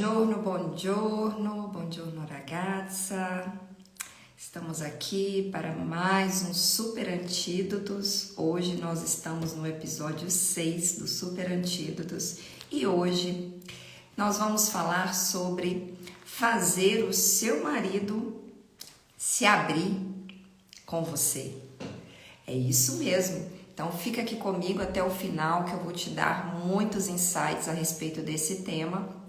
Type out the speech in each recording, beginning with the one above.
buongiorno ragazza. Estamos aqui para mais um Super Antídotos. Hoje nós estamos no episódio 6 do Super Antídotos e hoje nós vamos falar sobre fazer o seu marido se abrir com você. É isso mesmo. Então fica aqui comigo até o final que eu vou te dar muitos insights a respeito desse tema.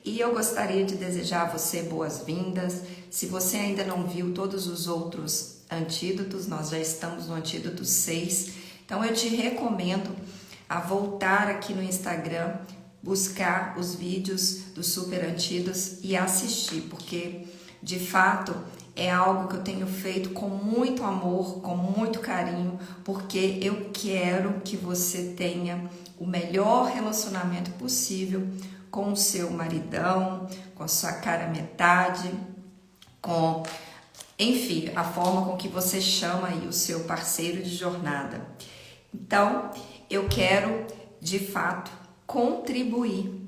E eu gostaria de desejar a você boas-vindas. Se você ainda não viu todos os outros antídotos, nós já estamos no antídoto 6. Então eu te recomendo a voltar aqui no Instagram, buscar os vídeos dos Super Antídotos e assistir, porque de fato é algo que eu tenho feito com muito amor, com muito carinho, porque eu quero que você tenha o melhor relacionamento possível com o seu maridão, com a sua cara metade, com, enfim, a forma com que você chama aí o seu parceiro de jornada. Então, eu quero, de fato, contribuir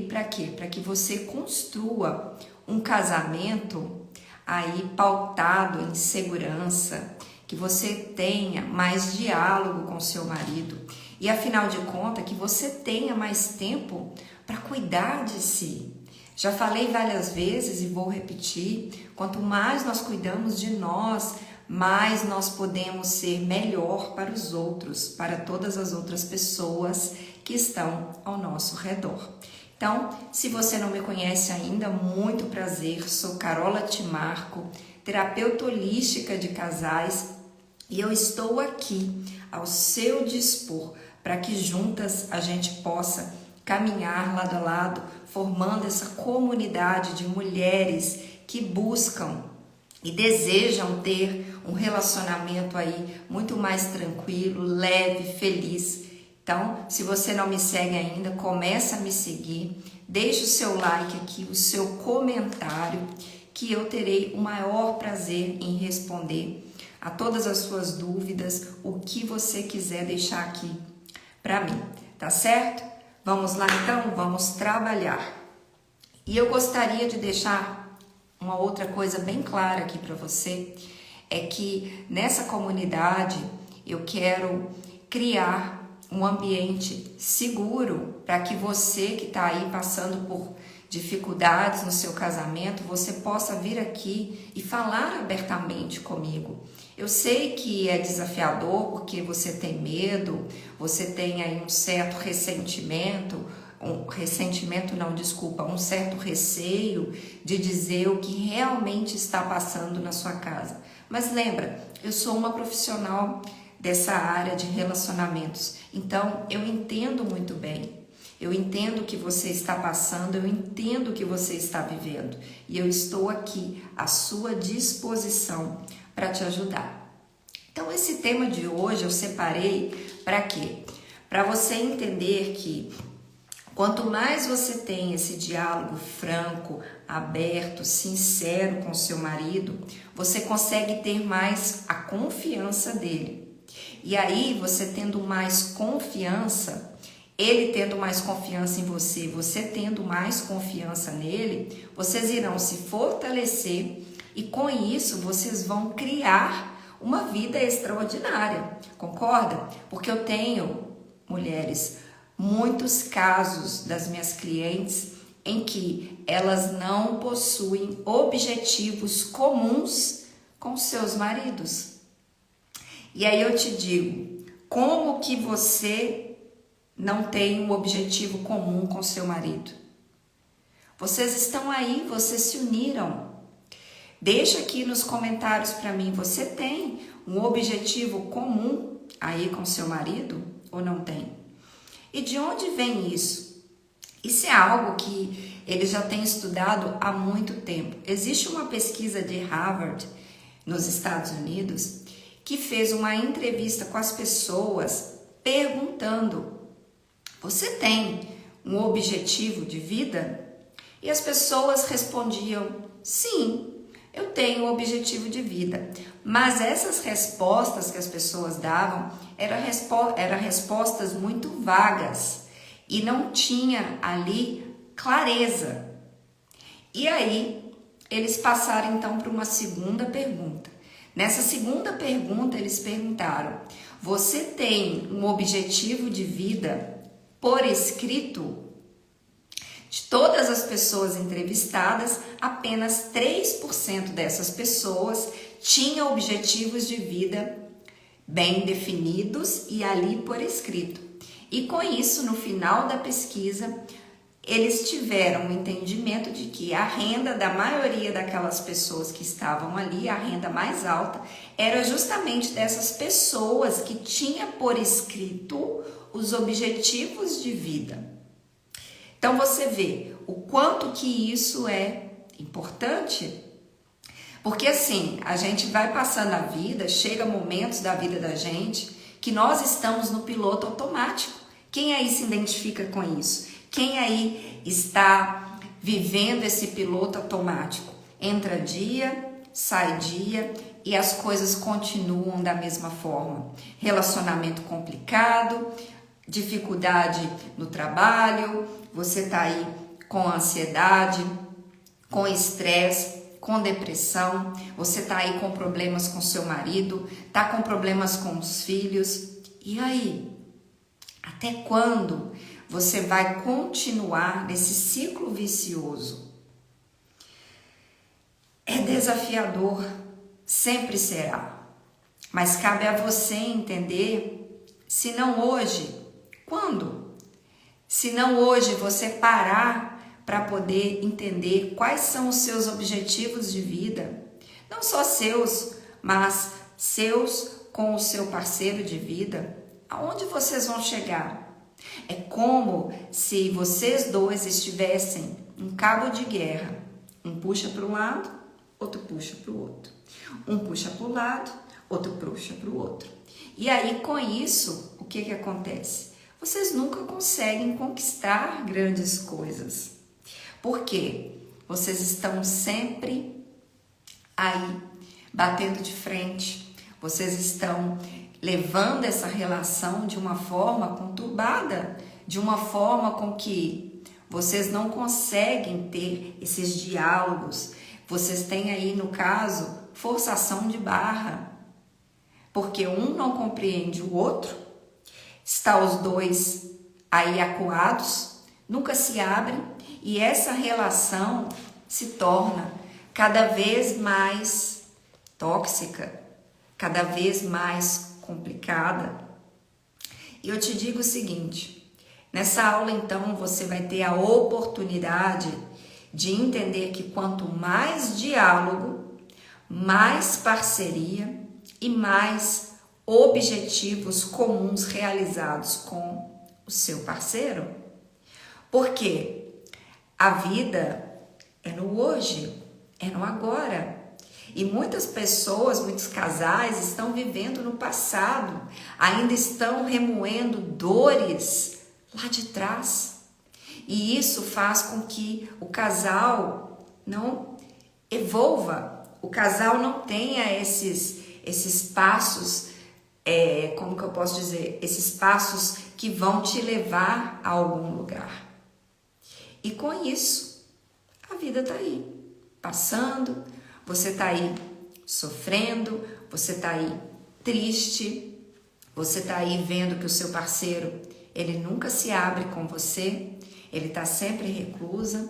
para quê? Para que você construa um casamento aí pautado em segurança, que você tenha mais diálogo com seu marido e, afinal de contas, que você tenha mais tempo para cuidar de si. Já falei várias vezes e vou repetir, quanto mais nós cuidamos de nós, mais nós podemos ser melhor para os outros, para todas as outras pessoas que estão ao nosso redor. Então, se você não me conhece ainda, muito prazer, sou Carola Timarco, terapeuta holística de casais, e eu estou aqui ao seu dispor para que juntas a gente possa caminhar lado a lado, formando essa comunidade de mulheres que buscam e desejam ter um relacionamento aí muito mais tranquilo, leve, feliz. Então, se você não me segue ainda, começa a me seguir, deixe o seu like aqui, o seu comentário, que eu terei o maior prazer em responder a todas as suas dúvidas, o que você quiser deixar aqui para mim, tá certo? Vamos lá então, vamos trabalhar. E eu gostaria de deixar uma outra coisa bem clara aqui para você, é que nessa comunidade eu quero criar um ambiente seguro para que você que está aí passando por dificuldades no seu casamento, você possa vir aqui e falar abertamente comigo. Eu sei que é desafiador porque você tem medo, você tem aí um certo ressentimento, um certo receio de dizer o que realmente está passando na sua casa. Mas lembra, eu sou uma profissional dessa área de relacionamentos, então eu entendo muito bem. Eu entendo o que você está passando, eu entendo o que você está vivendo e eu estou aqui à sua disposição para te ajudar. Então, esse tema de hoje eu separei para quê? Para você entender que quanto mais você tem esse diálogo franco, aberto, sincero com seu marido, você consegue ter mais a confiança dele. E aí, você tendo mais confiança, ele tendo mais confiança em você, você tendo mais confiança nele, vocês irão se fortalecer e com isso vocês vão criar uma vida extraordinária, concorda? Porque eu tenho, mulheres, muitos casos das minhas clientes em que elas não possuem objetivos comuns com seus maridos. E aí eu te digo, como que você não tem um objetivo comum com seu marido? Vocês estão aí, vocês se uniram. Deixa aqui nos comentários para mim, você tem um objetivo comum aí com seu marido ou não tem? E de onde vem isso? Isso é algo que eles já têm estudado há muito tempo. Existe uma pesquisa de Harvard, nos Estados Unidos, que fez uma entrevista com as pessoas perguntando: você tem um objetivo de vida? E as pessoas respondiam: sim, eu tenho um objetivo de vida. Mas essas respostas que as pessoas davam eram respostas muito vagas e não tinha ali clareza. E aí, eles passaram então para uma segunda pergunta. Nessa segunda pergunta, eles perguntaram: você tem um objetivo de vida por escrito? De todas as pessoas entrevistadas, apenas 3% dessas pessoas tinham objetivos de vida bem definidos e ali por escrito. E com isso, no final da pesquisa, eles tiveram um entendimento de que a renda da maioria daquelas pessoas que estavam ali, a renda mais alta, era justamente dessas pessoas que tinha por escrito os objetivos de vida. Então você vê o quanto que isso é importante, porque assim, a gente vai passando a vida, chega momentos da vida da gente que nós estamos no piloto automático. Quem aí se identifica com isso? Quem aí está vivendo esse piloto automático? Entra dia, sai dia e as coisas continuam da mesma forma. Relacionamento complicado, dificuldade no trabalho, você tá aí com ansiedade, com estresse, com depressão, você tá aí com problemas com seu marido, tá com problemas com os filhos. E aí? Até quando você vai continuar nesse ciclo vicioso? É desafiador, sempre será. Mas cabe a você entender, se não hoje, quando? Se não hoje você parar para poder entender quais são os seus objetivos de vida, não só seus, mas seus com o seu parceiro de vida, aonde vocês vão chegar? É como se vocês dois estivessem em cabo de guerra. Um puxa para um lado, outro puxa para o outro. Um puxa para o lado, outro puxa para o outro. E aí, com isso, o que acontece? Vocês nunca conseguem conquistar grandes coisas. Por quê? Vocês estão sempre aí, batendo de frente. Vocês estão levando essa relação de uma forma conturbada, de uma forma com que vocês não conseguem ter esses diálogos. Vocês têm aí, no caso, forçação de barra, porque um não compreende o outro, está os dois aí acuados, nunca se abrem e essa relação se torna cada vez mais tóxica, cada vez mais complicada. E eu te digo o seguinte, nessa aula então você vai ter a oportunidade de entender que quanto mais diálogo, mais parceria e mais objetivos comuns realizados com o seu parceiro. Porque a vida é no hoje, é no agora. E muitas pessoas, muitos casais estão vivendo no passado, ainda estão remoendo dores lá de trás. E isso faz com que o casal não evolva, o casal não tenha esses passos, como que eu posso dizer, esses passos que vão te levar a algum lugar. E com isso, a vida tá aí, passando, você tá aí sofrendo, você tá aí triste, você tá aí vendo que o seu parceiro, ele nunca se abre com você, ele tá sempre reclusa,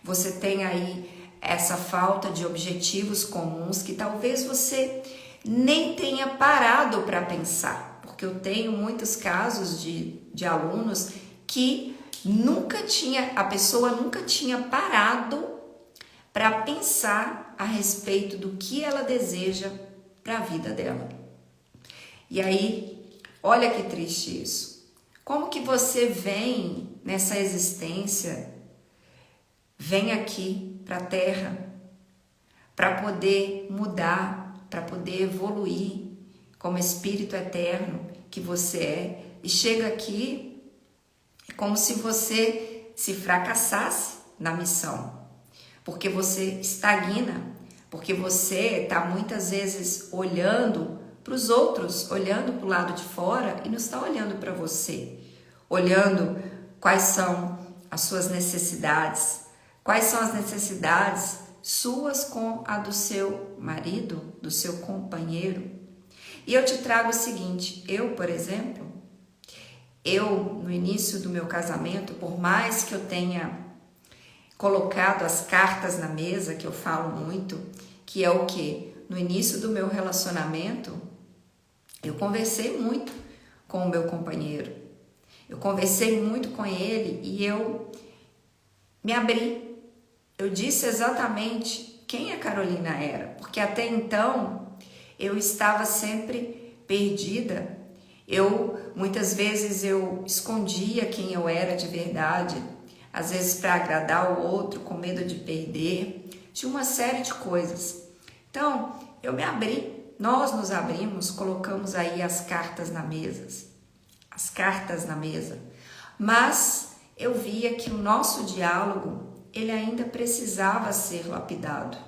você tem aí essa falta de objetivos comuns que talvez você nem tenha parado para pensar, porque eu tenho muitos casos de alunos que a pessoa nunca tinha parado para pensar a respeito do que ela deseja para a vida dela. E aí, olha que triste isso. Como que você vem nessa existência, vem aqui para a Terra, para poder mudar, para poder evoluir como espírito eterno que você é, e chega aqui como se você se fracassasse na missão, porque você estagna, porque você está muitas vezes olhando para os outros, olhando para o lado de fora e não está olhando para você, olhando quais são as suas necessidades. Quais são as necessidades suas com a do seu marido, do seu companheiro? E eu te trago o seguinte, eu, por exemplo, no início do meu casamento, por mais que eu tenha colocado as cartas na mesa, que eu falo muito, que é o quê? No início do meu relacionamento, eu conversei muito com o meu companheiro. Eu conversei muito com ele e eu me abri. Eu disse exatamente quem a Carolina era, porque até então eu estava sempre perdida. Muitas vezes eu escondia quem eu era de verdade, às vezes para agradar o outro, com medo de perder. Tinha uma série de coisas. Então, eu me abri, nós nos abrimos, colocamos aí as cartas na mesa. Mas eu via que o nosso diálogo, ele ainda precisava ser lapidado.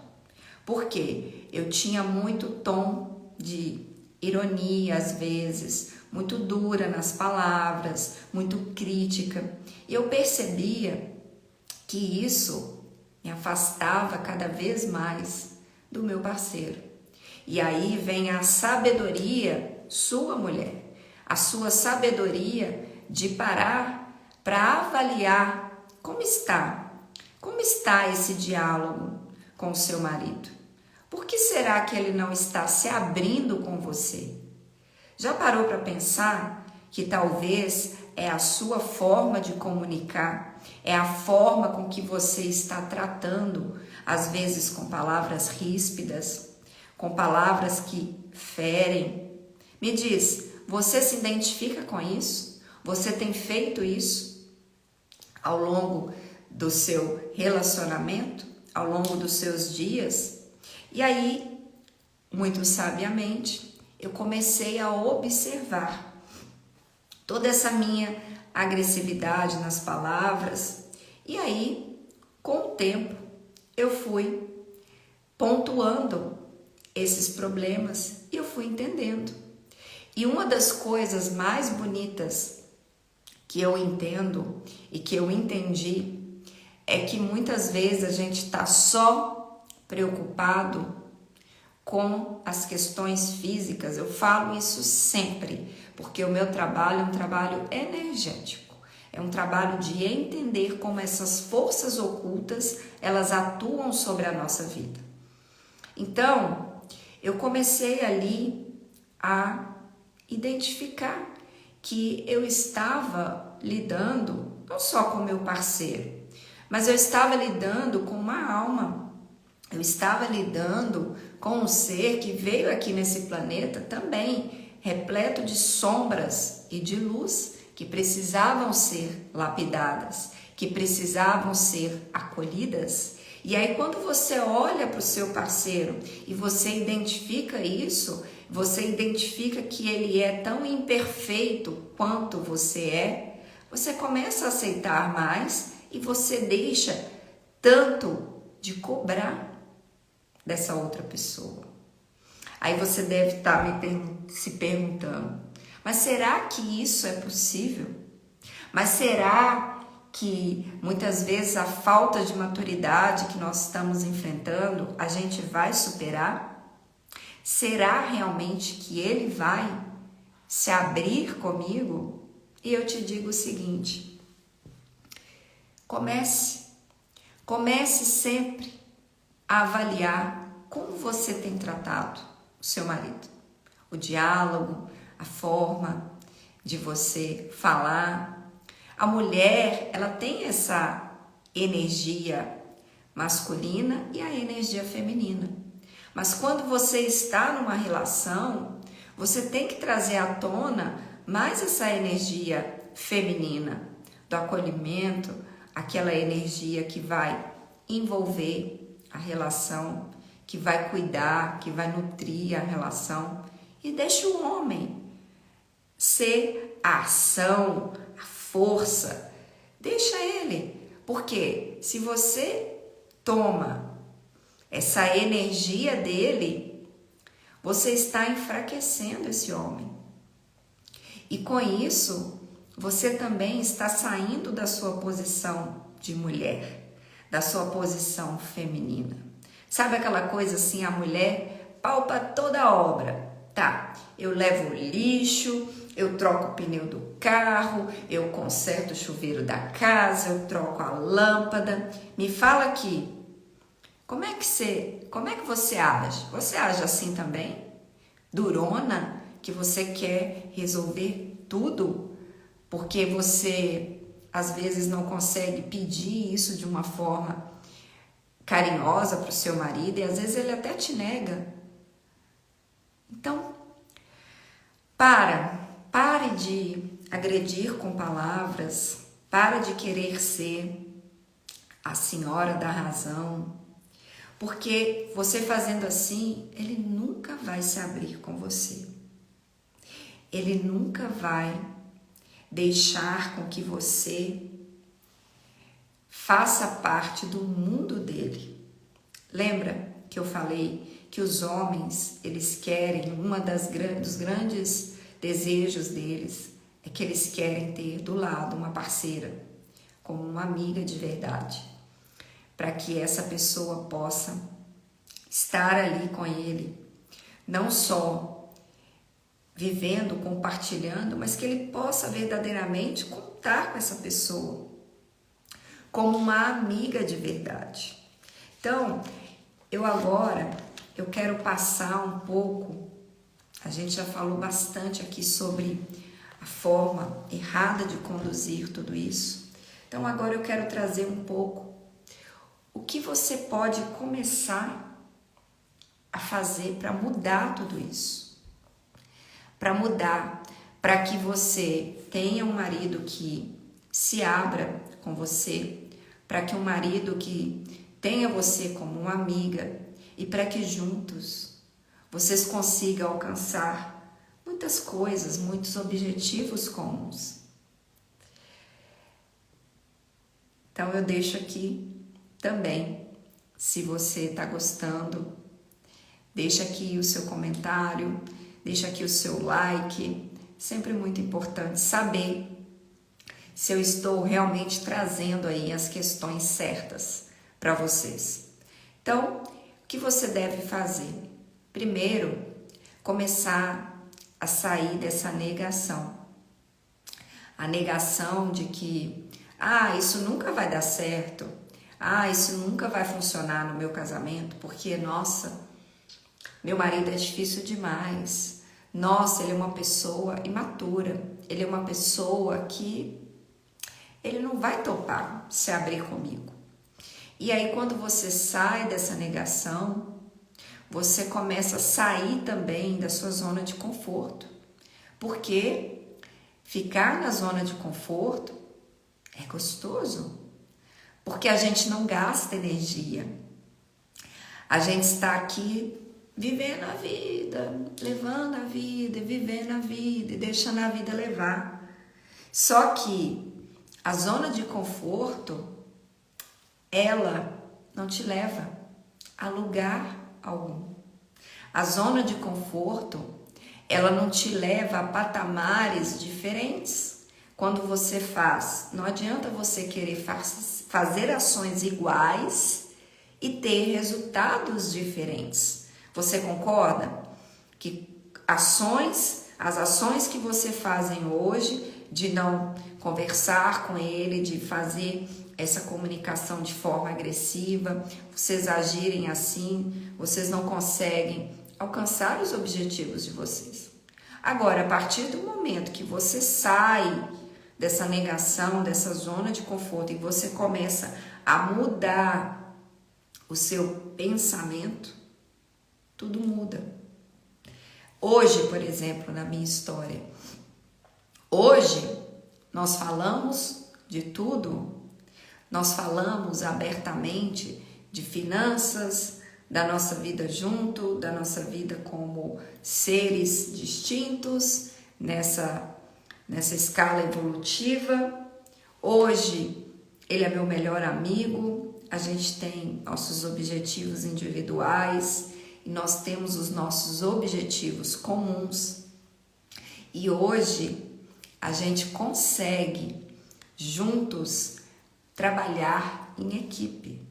Por quê? Eu tinha muito tom de ironia às vezes, muito dura nas palavras, muito crítica. E eu percebia que isso me afastava cada vez mais do meu parceiro. E aí vem a sabedoria, sua mulher, a sua sabedoria de parar para avaliar como está esse diálogo com o seu marido. Por que será que ele não está se abrindo com você? Já parou para pensar que talvez é a sua forma de comunicar, é a forma com que você está tratando, às vezes com palavras ríspidas, com palavras que ferem? Me diz, você se identifica com isso? Você tem feito isso ao longo do seu relacionamento, ao longo dos seus dias? E aí, muito sabiamente, eu comecei a observar toda essa minha agressividade nas palavras. E aí, com o tempo, eu fui pontuando esses problemas e eu fui entendendo. E uma das coisas mais bonitas que eu entendo e que eu entendi é que muitas vezes a gente está só preocupado com as questões físicas. Eu falo isso sempre, porque o meu trabalho é um trabalho energético. É um trabalho de entender como essas forças ocultas, elas atuam sobre a nossa vida. Então, eu comecei ali a identificar que eu estava lidando não só com o meu parceiro, mas eu estava lidando com uma alma. Eu estava lidando com um ser que veio aqui nesse planeta também repleto de sombras e de luz que precisavam ser lapidadas, que precisavam ser acolhidas. E aí quando você olha para o seu parceiro e você identifica isso, você identifica que ele é tão imperfeito quanto você é, você começa a aceitar mais e você deixa tanto de cobrar dessa outra pessoa. Aí você deve estar se perguntando, mas será que isso é possível? Mas será que muitas vezes a falta de maturidade que nós estamos enfrentando, a gente vai superar? Será realmente que ele vai se abrir comigo? E eu te digo o seguinte, comece sempre a avaliar como você tem tratado o seu marido. O diálogo, a forma de você falar. A mulher, ela tem essa energia masculina e a energia feminina. Mas quando você está numa relação, você tem que trazer à tona mais essa energia feminina, do acolhimento, aquela energia que vai envolver a relação, que vai cuidar, que vai nutrir a relação. E deixa o homem ser a ação, a força. Deixa ele. Porque se você toma essa energia dele, você está enfraquecendo esse homem. E com isso, você também está saindo da sua posição de mulher, da sua posição feminina. Sabe aquela coisa assim, a mulher palpa toda a obra. Tá, eu levo o lixo, eu troco o pneu do carro, eu conserto o chuveiro da casa, eu troco a lâmpada. Me fala aqui, como é que você age? Você age assim também? Durona, que você quer resolver tudo? Porque você às vezes não consegue pedir isso de uma forma carinhosa para o seu marido e às vezes ele até te nega. Então, pare de agredir com palavras, pare de querer ser a senhora da razão, porque você fazendo assim, ele nunca vai se abrir com você. Ele nunca vai deixar com que você faça parte do mundo dele. Lembra que eu falei que os homens, eles querem, dos grandes desejos deles é que eles querem ter do lado uma parceira, como uma amiga de verdade, para que essa pessoa possa estar ali com ele, não só vivendo, compartilhando, mas que ele possa verdadeiramente contar com essa pessoa como uma amiga de verdade. Então, eu quero passar um pouco, a gente já falou bastante aqui sobre a forma errada de conduzir tudo isso. Então agora eu quero trazer um pouco o que você pode começar a fazer para mudar tudo isso. Para mudar, para que você tenha um marido que se abra com você, para que um marido que tenha você como uma amiga e para que juntos vocês consigam alcançar muitas coisas, muitos objetivos comuns. Então eu deixo aqui também, se você está gostando, deixa aqui o seu comentário, deixa aqui o seu like, sempre muito importante saber se eu estou realmente trazendo aí as questões certas para vocês. Então, o que você deve fazer? Primeiro, começar a sair dessa negação. A negação de que, isso nunca vai dar certo, isso nunca vai funcionar no meu casamento, porque, nossa, meu marido é difícil demais. Nossa, ele é uma pessoa imatura, ele é uma pessoa que ele não vai topar se abrir comigo. E aí, quando você sai dessa negação, você começa a sair também da sua zona de conforto. Porque ficar na zona de conforto é gostoso. Porque a gente não gasta energia. A gente está aqui vivendo a vida, levando a vida, vivendo a vida e deixando a vida levar. Só que a zona de conforto, ela não te leva a lugar algum. A zona de conforto, ela não te leva a patamares diferentes. Quando você faz, não adianta você querer fazer ações iguais e ter resultados diferentes. Você concorda que as ações que você fazem hoje, de não conversar com ele, de fazer essa comunicação de forma agressiva, vocês agirem assim, vocês não conseguem alcançar os objetivos de vocês. Agora, a partir do momento que você sai dessa negação, dessa zona de conforto e você começa a mudar o seu pensamento, tudo muda. Hoje, por exemplo, na minha história, hoje nós falamos de tudo, nós falamos abertamente de finanças, da nossa vida junto, da nossa vida como seres distintos nessa escala evolutiva. Hoje ele é meu melhor amigo, a gente tem nossos objetivos individuais e nós temos os nossos objetivos comuns. E hoje a gente consegue juntos trabalhar em equipe.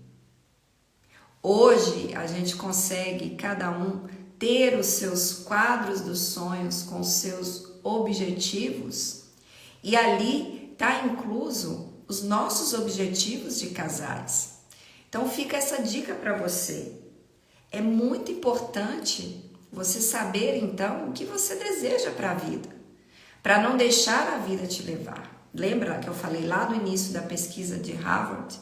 Hoje a gente consegue cada um ter os seus quadros dos sonhos com seus objetivos e ali está incluso os nossos objetivos de casais. Então fica essa dica para você. É muito importante você saber então o que você deseja para a vida, para não deixar a vida te levar. Lembra que eu falei lá no início da pesquisa de Harvard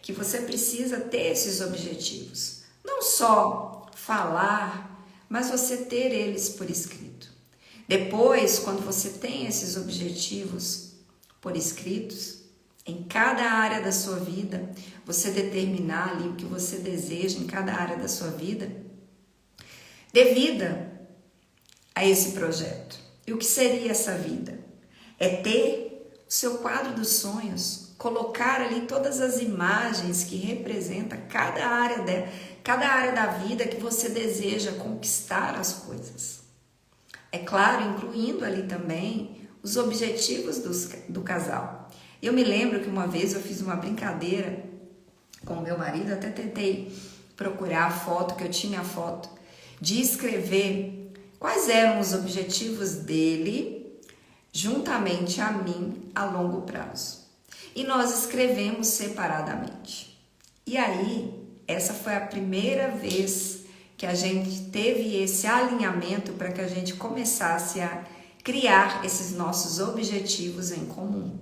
que você precisa ter esses objetivos, não só falar, mas você ter eles por escrito. Depois, quando você tem esses objetivos por escritos, em cada área da sua vida, você determinar ali o que você deseja em cada área da sua vida, dê vida a esse projeto. E o que seria essa vida? É ter o seu quadro dos sonhos, colocar ali todas as imagens que representam cada área da vida que você deseja conquistar as coisas. É claro, incluindo ali também os objetivos do casal. Eu me lembro que uma vez eu fiz uma brincadeira com o meu marido, até tentei procurar a foto, que eu tinha a foto, de escrever quais eram os objetivos dele juntamente a mim a longo prazo. E nós escrevemos separadamente. E aí, essa foi a primeira vez que a gente teve esse alinhamento para que a gente começasse a criar esses nossos objetivos em comum.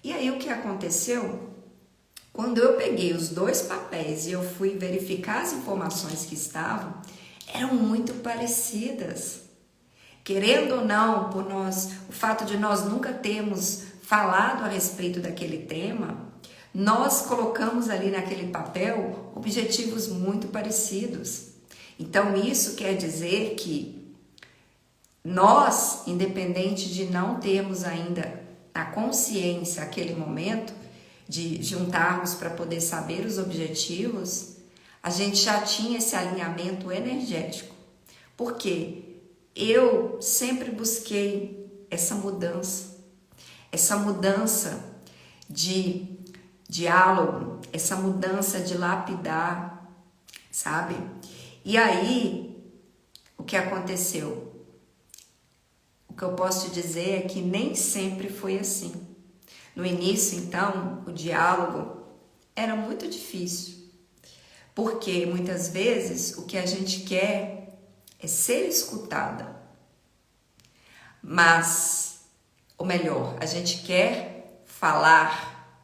E aí o que aconteceu? Quando eu peguei os dois papéis e eu fui verificar as informações que estavam, eram muito parecidas. Querendo ou não, o fato de nós nunca termos falado a respeito daquele tema, nós colocamos ali naquele papel objetivos muito parecidos. Então isso quer dizer que nós, independente de não termos ainda a consciência, aquele momento de juntarmos para poder saber os objetivos, a gente já tinha esse alinhamento energético. Porque eu sempre busquei essa mudança de diálogo, essa mudança de lapidar, sabe? E aí, o que aconteceu? O que eu posso te dizer é que nem sempre foi assim. No início, então, o diálogo era muito difícil, porque muitas vezes o que a gente quer é ser escutada, ou melhor, a gente quer falar,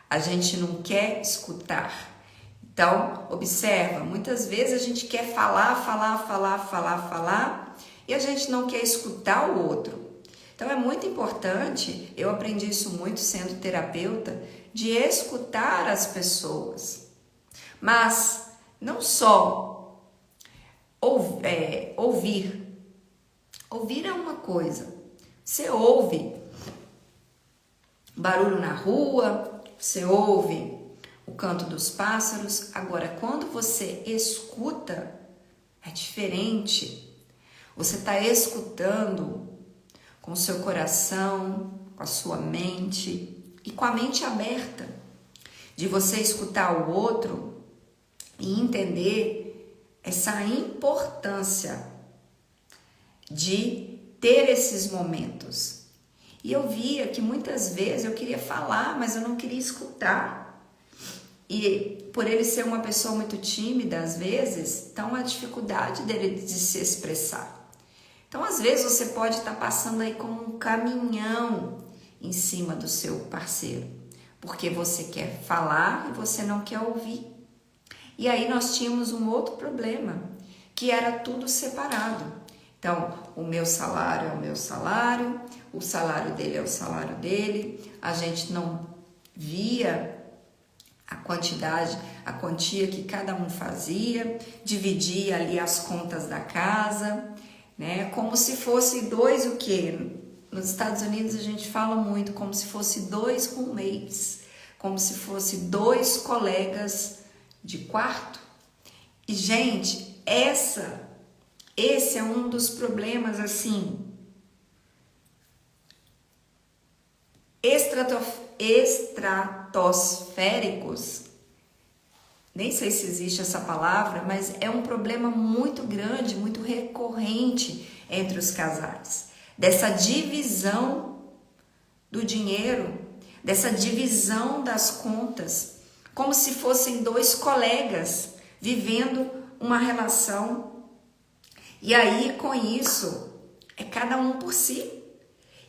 a gente não quer escutar. Então, observa, muitas vezes a gente quer falar e a gente não quer escutar o outro. Então, é muito importante, eu aprendi isso muito sendo terapeuta, de escutar as pessoas. Mas não só ouvir. Ouvir é uma coisa. Você ouve barulho na rua, você ouve o canto dos pássaros. Agora, quando você escuta, é diferente. Você está escutando com o seu coração, com a sua mente e com a mente aberta, de você escutar o outro e entender essa importância de ter esses momentos. E eu via que muitas vezes eu queria falar, mas eu não queria escutar. E por ele ser uma pessoa muito tímida, às vezes, então a dificuldade dele de se expressar. Então, às vezes, você pode estar passando aí como um caminhão em cima do seu parceiro, porque você quer falar e você não quer ouvir. E aí nós tínhamos um outro problema, que era tudo separado. Então, o meu salário é o meu salário, o salário dele é o salário dele, a gente não via a quantia que cada um fazia, dividia ali as contas da casa, né? Como se fosse dois o quê? Nos Estados Unidos a gente fala muito como se fosse dois roommates, como se fosse dois colegas de quarto. E, gente, esse é um dos problemas, assim, estratosféricos. Nem sei se existe essa palavra, mas é um problema muito grande, muito recorrente entre os casais. Dessa divisão do dinheiro, dessa divisão das contas, como se fossem dois colegas vivendo uma relação. E aí, com isso, é cada um por si.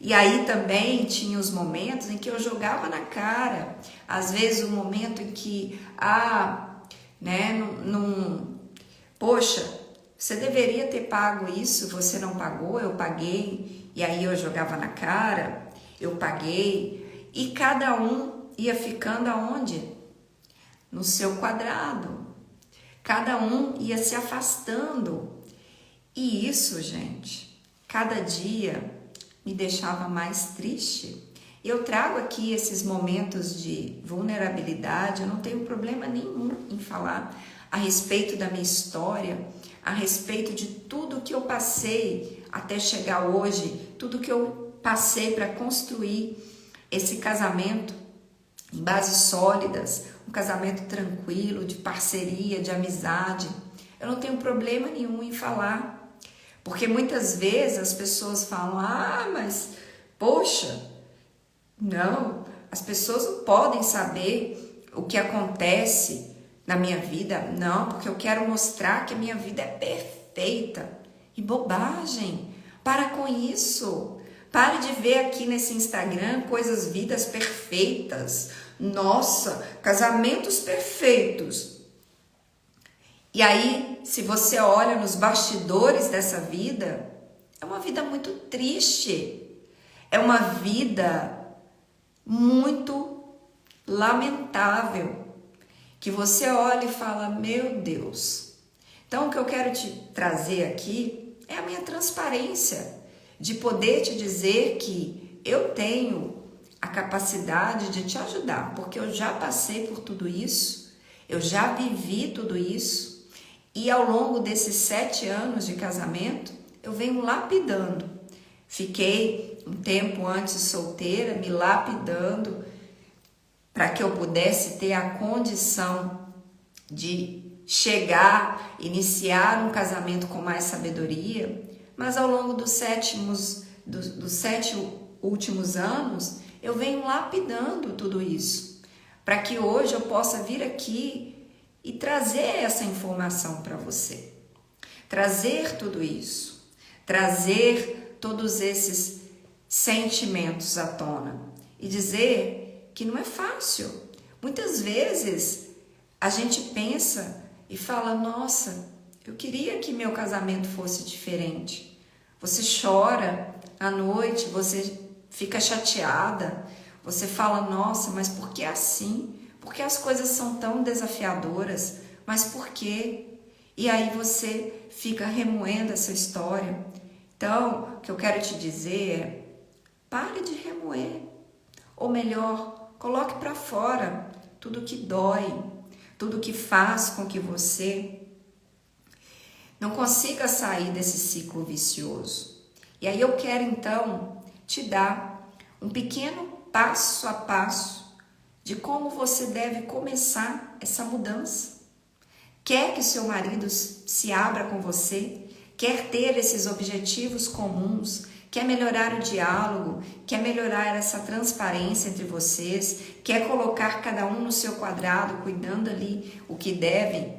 E aí também tinha os momentos em que eu jogava na cara, às vezes o momento em que, poxa, você deveria ter pago isso, você não pagou, eu paguei, e aí eu jogava na cara, eu paguei, e cada um ia ficando aonde? No seu quadrado, cada um ia se afastando, e isso, gente, cada dia me deixava mais triste. Eu trago aqui esses momentos de vulnerabilidade, eu não tenho problema nenhum em falar a respeito da minha história, a respeito de tudo que eu passei até chegar hoje, tudo que eu passei para construir esse casamento em bases sólidas, um casamento tranquilo, de parceria, de amizade. Eu não tenho problema nenhum em falar. Porque muitas vezes as pessoas falam, mas, poxa, não, as pessoas não podem saber o que acontece na minha vida, não, porque eu quero mostrar que a minha vida é perfeita. E bobagem, para com isso. Pare de ver aqui nesse Instagram coisas, vidas perfeitas. Nossa, casamentos perfeitos. E aí, se você olha nos bastidores dessa vida, é uma vida muito triste. É uma vida muito lamentável. Que você olha e fala, meu Deus. Então, o que eu quero te trazer aqui é a minha transparência. De poder te dizer que eu tenho a capacidade de te ajudar. Porque eu já passei por tudo isso. Eu já vivi tudo isso. E ao longo desses 7 anos de casamento, eu venho lapidando. Fiquei um tempo antes solteira, me lapidando para que eu pudesse ter a condição de chegar, iniciar um casamento com mais sabedoria. Mas ao longo dos 7 últimos anos, eu venho lapidando tudo isso. Para que hoje eu possa vir aqui e trazer essa informação para você, trazer tudo isso, trazer todos esses sentimentos à tona e dizer que não é fácil. Muitas vezes a gente pensa e fala, nossa, eu queria que meu casamento fosse diferente. Você chora à noite, você fica chateada, você fala, nossa, mas por que assim? Porque as coisas são tão desafiadoras, mas por quê? E aí você fica remoendo essa história. Então, o que eu quero te dizer é, pare de remoer. Ou melhor, coloque para fora tudo que dói, tudo que faz com que você não consiga sair desse ciclo vicioso. E aí eu quero então te dar um pequeno passo a passo de como você deve começar essa mudança. Quer que seu marido se abra com você? Quer ter esses objetivos comuns? Quer melhorar o diálogo? Quer melhorar essa transparência entre vocês? Quer colocar cada um no seu quadrado, cuidando ali o que deve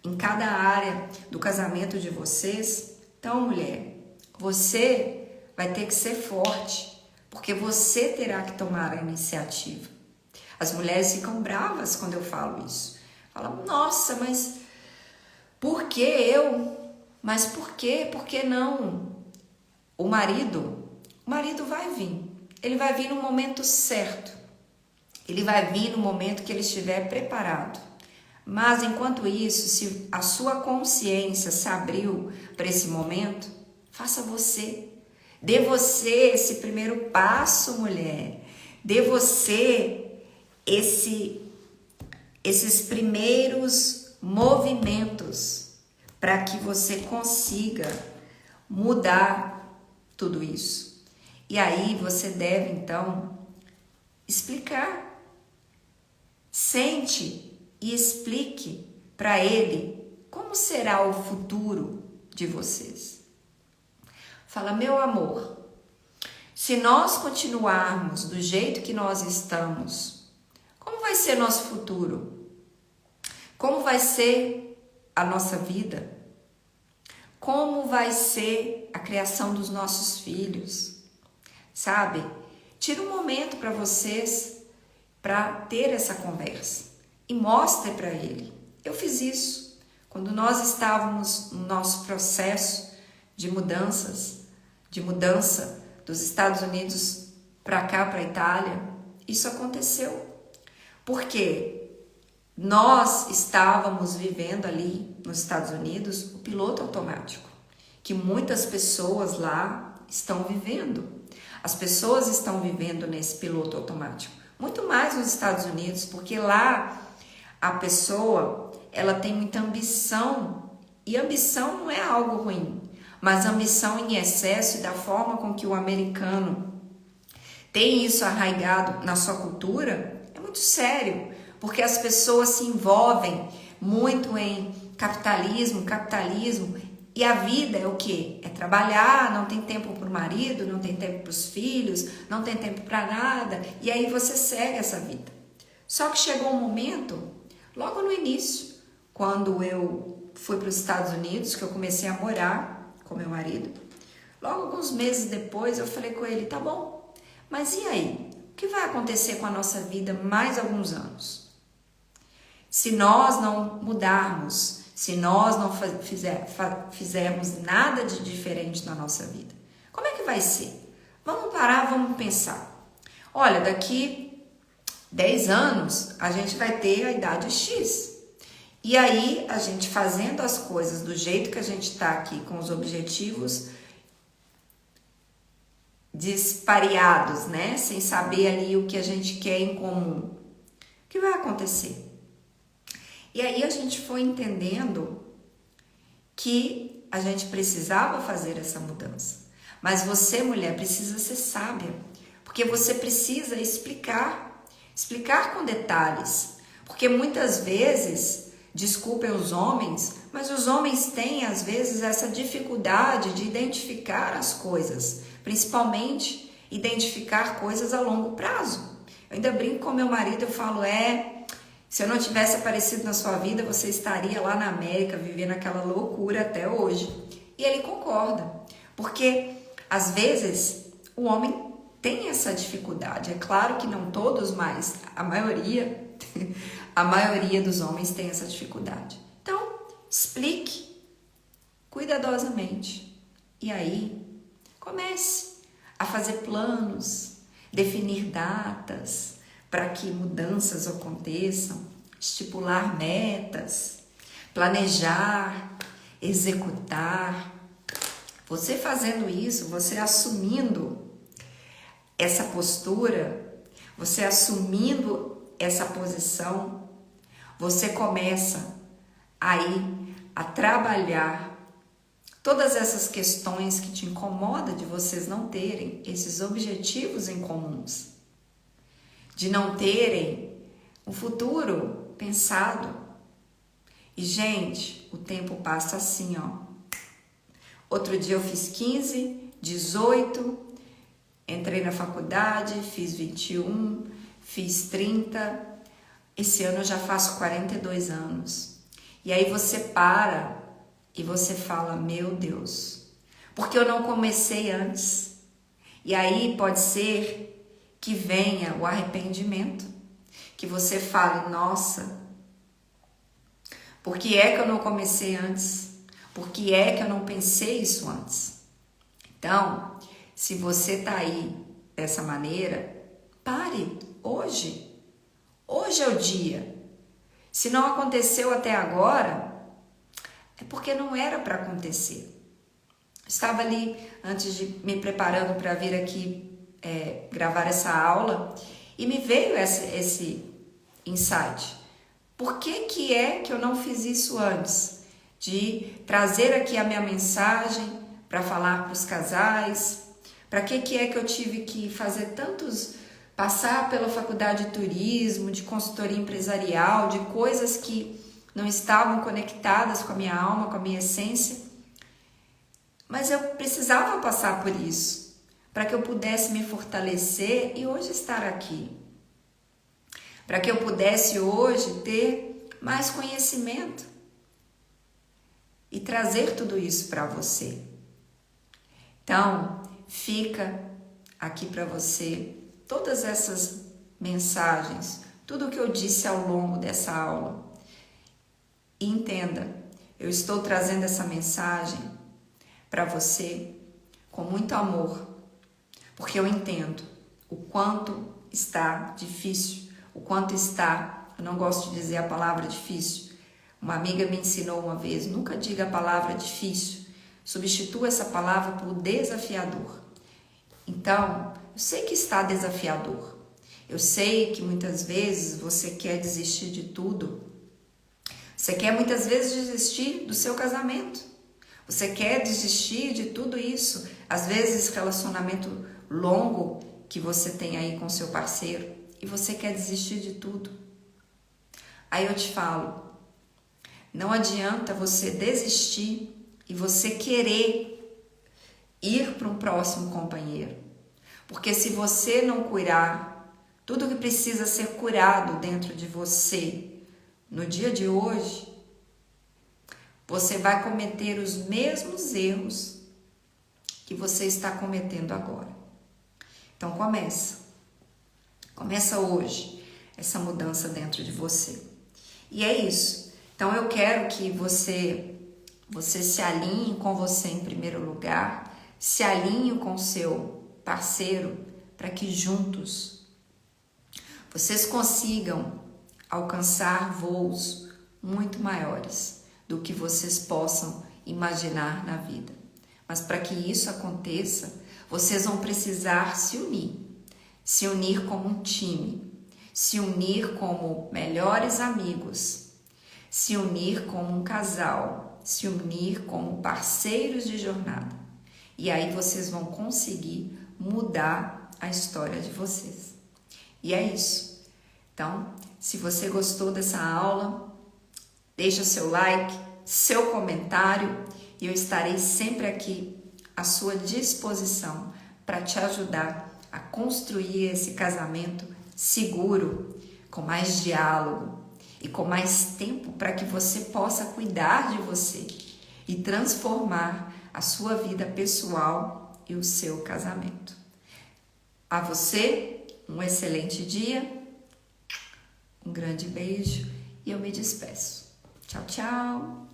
em cada área do casamento de vocês? Então, mulher, você vai ter que ser forte, porque você terá que tomar a iniciativa. As mulheres ficam bravas quando eu falo isso. Falam, nossa, mas por que eu? Mas por quê? Por que não? O marido vai vir. Ele vai vir no momento certo. Ele vai vir no momento que ele estiver preparado. Mas enquanto isso, se a sua consciência se abriu para esse momento, faça você. Dê você esse primeiro passo, mulher. Dê você esses primeiros movimentos para que você consiga mudar tudo isso. E aí você deve então explicar. Sente e explique para ele como será o futuro de vocês. Fala, meu amor, se nós continuarmos do jeito que nós estamos, como vai ser nosso futuro? Como vai ser a nossa vida? Como vai ser a criação dos nossos filhos? Sabe? Tira um momento para vocês para ter essa conversa e mostre para ele. Eu fiz isso quando nós estávamos no nosso processo de mudança dos Estados Unidos para cá, para a Itália. Isso aconteceu porque nós estávamos vivendo ali nos Estados Unidos o piloto automático, que muitas pessoas lá estão vivendo. As pessoas estão vivendo nesse piloto automático, muito mais nos Estados Unidos, porque lá a pessoa, ela tem muita ambição, e ambição não é algo ruim, mas ambição em excesso e da forma com que o americano tem isso arraigado na sua cultura, é muito sério, porque as pessoas se envolvem muito em capitalismo, e a vida é o quê? É trabalhar, não tem tempo para o marido, não tem tempo para os filhos, não tem tempo para nada, e aí você segue essa vida. Só que chegou um momento, logo no início, quando eu fui para os Estados Unidos, que eu comecei a morar com meu marido, logo alguns meses depois eu falei com ele, tá bom, mas e aí? O que vai acontecer com a nossa vida mais alguns anos? Se nós não mudarmos, se nós não fizermos nada de diferente na nossa vida, como é que vai ser? Vamos parar, vamos pensar. Olha, daqui 10 anos a gente vai ter a idade X. E aí a gente fazendo as coisas do jeito que a gente está aqui, com os objetivos dispareados, né? Sem saber ali o que a gente quer em comum. O que vai acontecer? E aí a gente foi entendendo que a gente precisava fazer essa mudança. Mas você, mulher, precisa ser sábia, porque você precisa explicar com detalhes. Porque muitas vezes, desculpem os homens, mas os homens têm às vezes essa dificuldade de identificar as coisas, principalmente identificar coisas a longo prazo. Eu ainda brinco com meu marido, eu falo, se eu não tivesse aparecido na sua vida, você estaria lá na América vivendo aquela loucura até hoje. E ele concorda, porque às vezes o homem tem essa dificuldade. É claro que não todos, mas a maioria dos homens tem essa dificuldade. Então, explique cuidadosamente. E aí, comece a fazer planos, definir datas, para que mudanças aconteçam, estipular metas, planejar, executar. Você fazendo isso, você assumindo essa postura, você assumindo essa posição, você começa aí a trabalhar todas essas questões que te incomodam de vocês não terem esses objetivos em comuns, de não terem um futuro pensado. E, gente, o tempo passa assim, ó. Outro dia eu fiz 15, 18, entrei na faculdade, fiz 21, fiz 30. Esse ano eu já faço 42 anos. E aí você para e você fala, meu Deus, porque eu não comecei antes? E aí pode ser que venha o arrependimento, que você fale, nossa, por que é que eu não comecei antes? Por que é que eu não pensei isso antes? Então, se você tá aí dessa maneira, pare hoje. Hoje é o dia. Se não aconteceu até agora, é porque não era para acontecer. Estava ali, antes de me preparando para vir aqui gravar essa aula, e me veio esse insight. Por que é que eu não fiz isso antes? De trazer aqui a minha mensagem para falar para os casais? Para que é que eu tive que fazer passar pela faculdade de turismo, de consultoria empresarial, de coisas que não estavam conectadas com a minha alma, com a minha essência. Mas eu precisava passar por isso, para que eu pudesse me fortalecer e hoje estar aqui. Para que eu pudesse hoje ter mais conhecimento e trazer tudo isso para você. Então, fica aqui para você todas essas mensagens, tudo o que eu disse ao longo dessa aula. E entenda, eu estou trazendo essa mensagem para você com muito amor, porque eu entendo o quanto está difícil, o quanto está, eu não gosto de dizer a palavra difícil. Uma amiga me ensinou uma vez, nunca diga a palavra difícil, substitua essa palavra por desafiador. Então, eu sei que está desafiador, eu sei que muitas vezes você quer desistir de tudo, você quer muitas vezes desistir do seu casamento, você quer desistir de tudo isso, às vezes relacionamento longo que você tem aí com seu parceiro, e você quer desistir de tudo. Aí eu te falo, não adianta você desistir e você querer ir para um próximo companheiro. Porque se você não curar tudo que precisa ser curado dentro de você no dia de hoje, você vai cometer os mesmos erros que você está cometendo agora. Então começa hoje essa mudança dentro de você. E é isso. Então eu quero que você se alinhe com você em primeiro lugar, se alinhe com seu parceiro para que juntos vocês consigam alcançar voos muito maiores do que vocês possam imaginar na vida. Mas para que isso aconteça, vocês vão precisar se unir como um time, se unir como melhores amigos, se unir como um casal, se unir como parceiros de jornada. E aí vocês vão conseguir mudar a história de vocês. E é isso. Então, se você gostou dessa aula, deixa seu like, seu comentário e eu estarei sempre aqui à sua disposição para te ajudar a construir esse casamento seguro, com mais diálogo e com mais tempo para que você possa cuidar de você e transformar a sua vida pessoal e o seu casamento. A você, um excelente dia, um grande beijo e eu me despeço. Tchau, tchau!